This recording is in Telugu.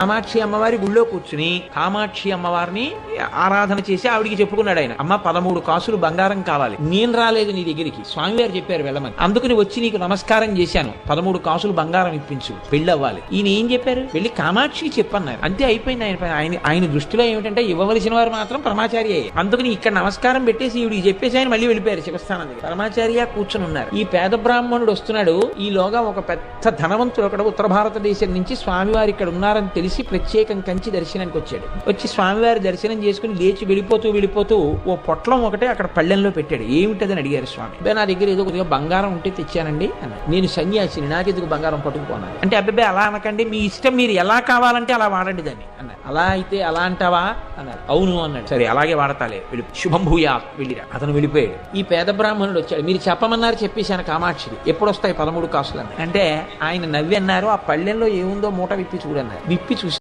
కామాక్షి అమ్మవారి గుళ్ళో కూర్చుని కామాక్షి అమ్మవారిని ఆరాధన చేసి ఆవిడికి చెప్పుకున్నాడు ఆయన, అమ్మ 13 కాసులు బంగారం కావాలి, నేను రాలేదు నీ దగ్గరికి, స్వామివారు చెప్పారు వెళ్ళమని, అందుకని వచ్చి నీకు నమస్కారం చేశాను, 13 కాసులు బంగారం ఇప్పించు, పెళ్లి అవ్వాలి. ఈయన ఏం చెప్పారు, వెళ్ళి కామాక్షికి చెప్పన్నారు, అంతే అయిపోయింది. ఆయన దృష్టిలో ఏమిటంటే ఇవ్వవలసిన వారు మాత్రం పరమాచార్య. అందుకని ఇక్కడ నమస్కారం పెట్టేసి ఈవిడికి చెప్పేసి ఆయన మళ్ళీ వెళ్ళిపోయారు శివస్థానం దగ్గర. పరమాచార్య కూర్చుని ఉన్నారు. ఈ పేద బ్రాహ్మణుడు వస్తున్నాడు. ఈలోగా ఒక పెద్ద ధనవంతుడు అక్కడ ఉత్తర భారతదేశం నుంచి స్వామివారు ఇక్కడ ఉన్నారని తెలిసి ప్రత్యేకం కంచి దర్శనానికి వచ్చాడు. వచ్చి స్వామివారి దర్శనం చేసుకుని లేచి వెళ్ళిపోతూ ఓ పొట్లం ఒకటే అక్కడ పళ్ళెంలో పెట్టాడు. ఏమిటదని అడిగారు స్వామి. నా దగ్గర ఏదో కొద్దిగా బంగారం ఉంటే తెచ్చానండి అన్నారు. నేను సన్యాసిని, నాకెందుకు బంగారం పట్టుకుపోన్నాను అంటే, అబ్బాయి అలా అనకండి, మీ ఇష్టం, మీరు ఎలా కావాలంటే అలా వాడండి దాన్ని అన్నారు. అలా అయితే అలా అంటావా అన్నారు. అవును అన్నాడు. సరే అలాగే వాడతాలే, వెళ్ళి శుభం భూయా, వెళ్ళిరా. అతను వెళ్ళిపోయాడు. ఈ పేద బ్రాహ్మణుడు వచ్చాడు. మీరు చెప్పమన్నారు, చెప్పేశాను కామాక్షికి, ఎప్పుడు వస్తాయి 13 కాసులు అంటే ఆయన నవ్వి అన్నారు, ఆ పళ్ళెంలో ఏముందో మూట విప్పి చూడన్నారు. విప్పి చూసి